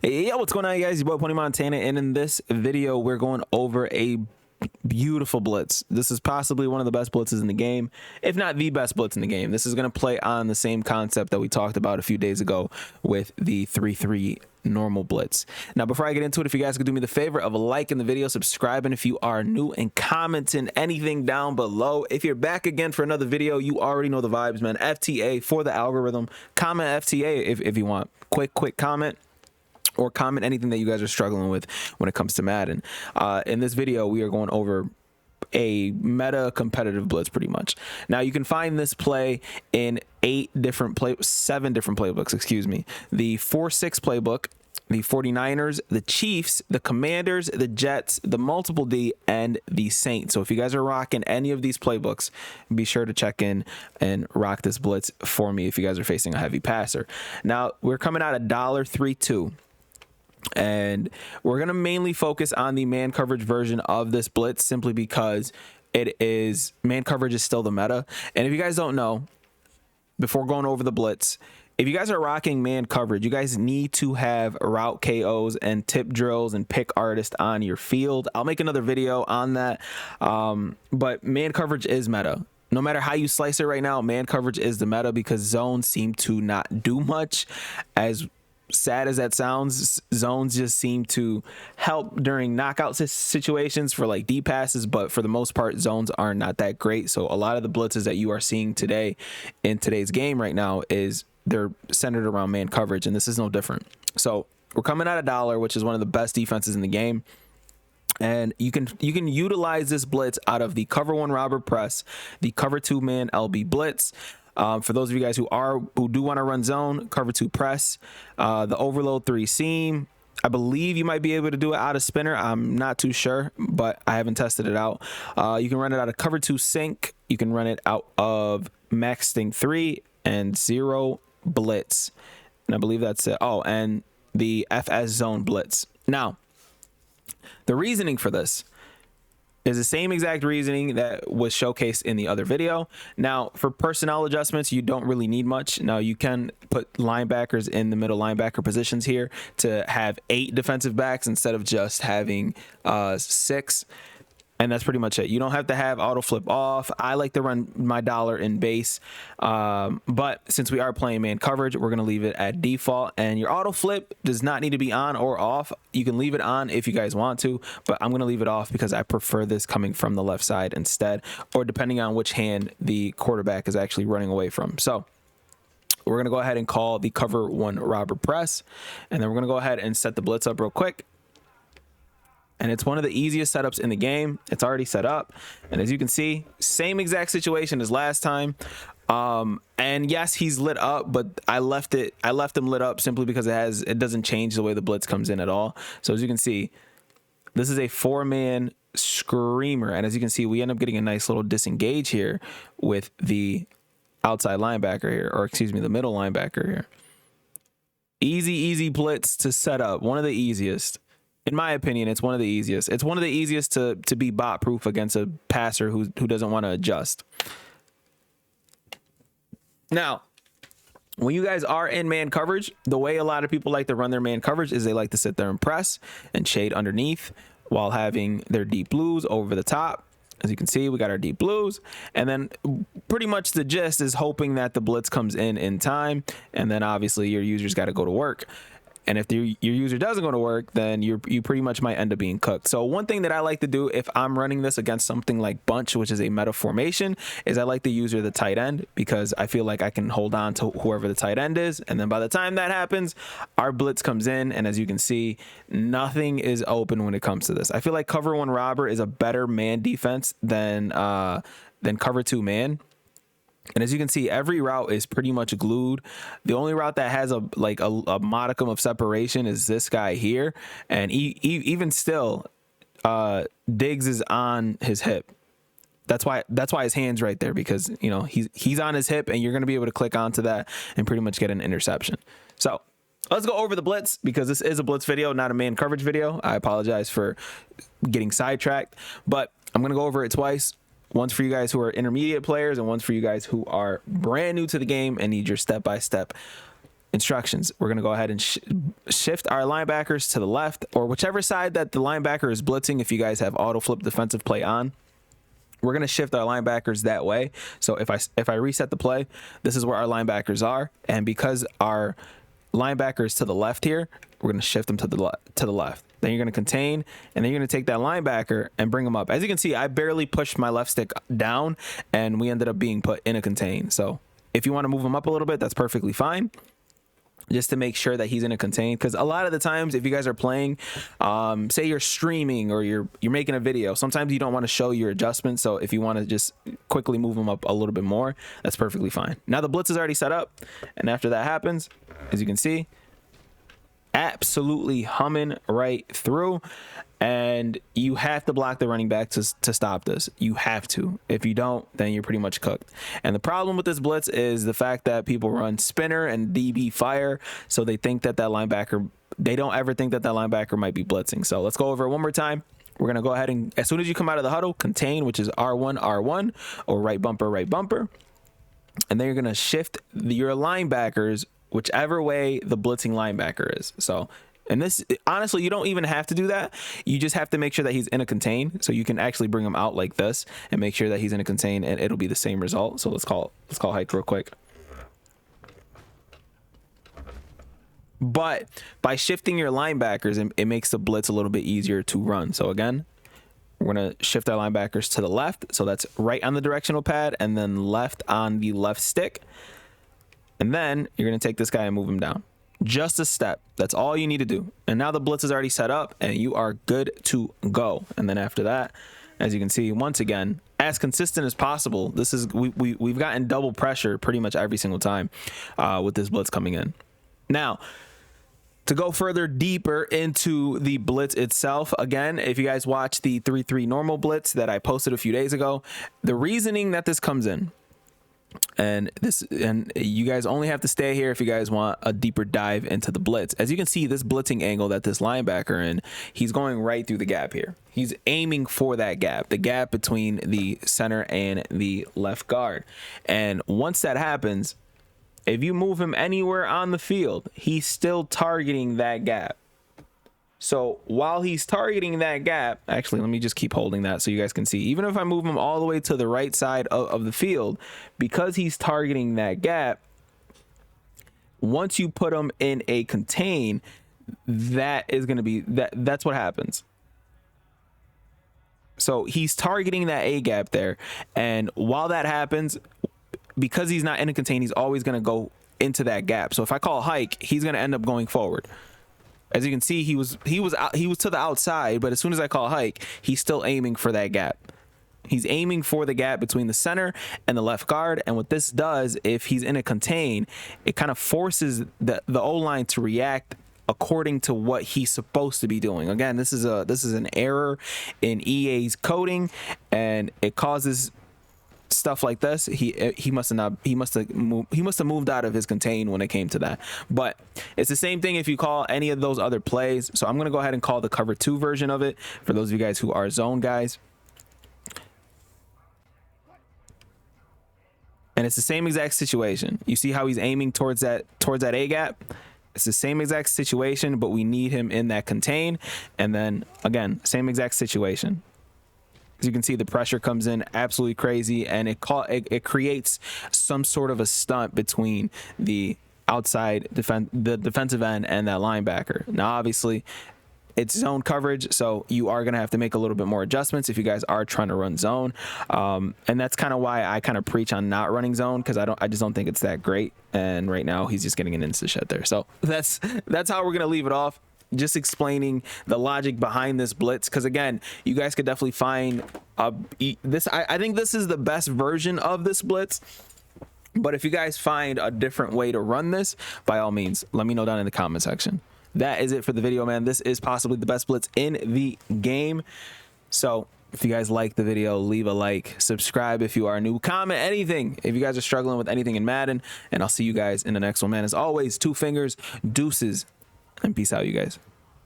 Hey, yo, what's going on, guys? Your boy Pony Montana, and in this video, we're going over a beautiful blitz. This is possibly one of the best blitzes in the game, if not the best blitz in the game. This is going to play on the same concept that we talked about a few days ago with the 3-3 normal blitz. Now, before I get into it, if you guys could do me the favor of liking the video, subscribing if you are new, and commenting anything down below. If you're back again for another video, you already know the vibes, man. FTA for the algorithm. Comment FTA if you want. Quick comment, or comment anything that you guys are struggling with when it comes to Madden. In this video, we are going over a meta competitive blitz pretty much. Now, you can find this play in seven different playbooks, excuse me. The 4-6 playbook, the 49ers, the Chiefs, the Commanders, the Jets, the multiple D, and the Saints. So if you guys are rocking any of these playbooks, be sure to check in and rock this blitz for me if you guys are facing a heavy passer. Now, we're coming out at $3.2. And we're going to mainly focus on the man coverage version of this blitz simply because man coverage is still the meta. And if you guys don't know, before going over the blitz, if you guys are rocking man coverage, you guys need to have route KOs and tip drills and pick artist on your field. I'll make another video on that. But man coverage is meta. No matter how you slice it right now, man coverage is the meta because zones seem to not do much. As sad as that sounds, zones just seem to help during knockout situations for like deep passes, but for the most part, zones are not that great. So a lot of the blitzes that you are seeing today in today's game right now they're centered around man coverage, and this is no different. So we're coming at $1, which is one of the best defenses in the game. And you can utilize this blitz out of the cover 1 robber press, the cover 2 man LB blitz. For those of you guys who do want to run zone, cover 2 press, the overload 3 seam. I believe you might be able to do it out of spinner. I'm not too sure, but I haven't tested it out. You can run it out of cover 2 sink. You can run it out of max sting 3 and 0 blitz. And I believe that's it. Oh, and the FS zone blitz. Now, the reasoning for this is the same exact reasoning that was showcased in the other video. Now, for personnel adjustments, you don't really need much. Now, you can put linebackers in the middle linebacker positions here to have 8 defensive backs instead of just having 6. And that's pretty much it. You don't have to have auto flip off. I like to run my dollar in base. But since we are playing man coverage, we're going to leave it at default. And your auto flip does not need to be on or off. You can leave it on if you guys want to, but I'm going to leave it off because I prefer this coming from the left side instead, or depending on which hand the quarterback is actually running away from. So we're going to go ahead and call the cover 1 robber press. And then we're going to go ahead and set the blitz up real quick. And it's one of the easiest setups in the game. It's already set up. And as you can see, same exact situation as last time. And yes, he's lit up, but I left him lit up simply because it doesn't change the way the blitz comes in at all. So as you can see, this is a 4-man screamer. And as you can see, we end up getting a nice little disengage here with the outside linebacker here, or excuse me, the middle linebacker here. Easy blitz to set up. One of the easiest. In my opinion, it's one of the easiest. It's one of the easiest to be bot proof against a passer who doesn't want to adjust. Now, when you guys are in man coverage, the way a lot of people like to run their man coverage is they like to sit there and press and shade underneath while having their deep blues over the top. As you can see, we got our deep blues, and then pretty much the gist is hoping that the blitz comes in time, and then obviously your user's got to go to work. And if your user doesn't go to work, then you pretty much might end up being cooked. So one thing that I like to do if I'm running this against something like bunch, which is a meta formation, is I like to use the tight end because I feel like I can hold on to whoever the tight end is. And then by the time that happens, our blitz comes in. And as you can see, nothing is open when it comes to this. I feel like cover 1 robber is a better man defense than cover 2 man. And as you can see, every route is pretty much glued. The only route that has a modicum of separation is this guy here. And even still, Diggs is on his hip. That's why his hand's right there, because he's on his hip, and you're going to be able to click onto that and pretty much get an interception. So let's go over the blitz, because this is a blitz video, not a man coverage video. I apologize for getting sidetracked, but I'm going to go over it twice. One's for you guys who are intermediate players, and one's for you guys who are brand new to the game and need your step-by-step instructions. We're going to go ahead and shift our linebackers to the left, or whichever side that the linebacker is blitzing. If you guys have auto flip defensive play on, we're going to shift our linebackers that way. So if I reset the play, this is where our linebackers are. And because our linebacker is to the left here, we're going to shift them to the left. Then you're going to contain, and then you're going to take that linebacker and bring him up. As you can see, I barely pushed my left stick down, and we ended up being put in a contain. So if you want to move him up a little bit, that's perfectly fine, just to make sure that he's in a contain. Because a lot of the times, if you guys are playing, say you're streaming or you're making a video, sometimes you don't want to show your adjustments. So if you want to just quickly move them up a little bit more, that's perfectly fine. Now the blitz is already set up, and after that happens, as you can see, absolutely humming right through. And you have to block the running back to stop this. You have to. If you don't, then you're pretty much cooked. And the problem with this blitz is the fact that people run spinner and DB fire, so they think that linebacker, they don't ever think that linebacker might be blitzing. So let's go over it one more time. We're going to go ahead and, as soon as you come out of the huddle, contain, which is R1, R1, or right bumper, right bumper. And then you're going to shift your linebackers whichever way the blitzing linebacker is. So, and this, honestly, you don't even have to do that. You just have to make sure that he's in a contain. So you can actually bring him out like this and make sure that he's in a contain, and it'll be the same result. So let's call hike real quick. But by shifting your linebackers, it makes the blitz a little bit easier to run. So again, we're going to shift our linebackers to the left. So that's right on the directional pad, and then left on the left stick. And then you're going to take this guy and move him down. Just a step. That's all you need to do. And now the blitz is already set up, and you are good to go. And then after that, as you can see, once again, as consistent as possible, this is we've gotten double pressure pretty much every single time with this blitz coming in. Now, to go further deeper into the blitz itself, again, if you guys watch the 3-3 normal blitz that I posted a few days ago, the reasoning that this comes in, and you guys only have to stay here if you guys want a deeper dive into the blitz. As you can see, this blitzing angle that this linebacker in, he's going right through the gap here. He's aiming for that gap, the gap between the center and the left guard. And once that happens, if you move him anywhere on the field, he's still targeting that gap. So while he's targeting that gap, actually, let me just keep holding that so you guys can see. Even if I move him all the way to the right side of the field, because he's targeting that gap, once you put him in a contain, that is going to be, that's what happens. So he's targeting that A gap there. And while that happens, because he's not in a contain, he's always going to go into that gap. So if I call hike, he's going to end up going forward. As you can see, he was to the outside, but as soon as I call hike, he's still aiming for that gap. He's aiming for the gap between the center and the left guard. And what this does, if he's in a contain, it kind of forces the O-line to react according to what he's supposed to be doing. Again, this is an error in EA's coding, and it causes stuff like this. He must have moved out of his contain when it came to that. But it's the same thing if you call any of those other plays. So I'm going to go ahead and call the cover 2 version of it for those of you guys who are zone guys. And it's the same exact situation. You see how he's aiming towards that A gap? It's the same exact situation, but we need him in that contain. And then again, same exact situation. As you can see, the pressure comes in absolutely crazy, and it creates some sort of a stunt between the outside the defensive end and that linebacker. Now, obviously, it's zone coverage, so you are going to have to make a little bit more adjustments if you guys are trying to run zone. And that's kind of why I kind of preach on not running zone, because I just don't think it's that great. And right now, he's just getting an insta shed there. So that's how we're going to leave it off. Just explaining the logic behind this blitz, because again, you guys could definitely find this. I think this is the best version of this blitz, but if you guys find a different way to run this, by all means, let me know down in the comment section. That is it for the video, man. This is possibly the best blitz in the game. So if you guys like the video, leave a like, subscribe if you are new, comment anything if you guys are struggling with anything in Madden, and I'll see you guys in the next one, man. As always, 2 fingers, deuces, and peace out, you guys.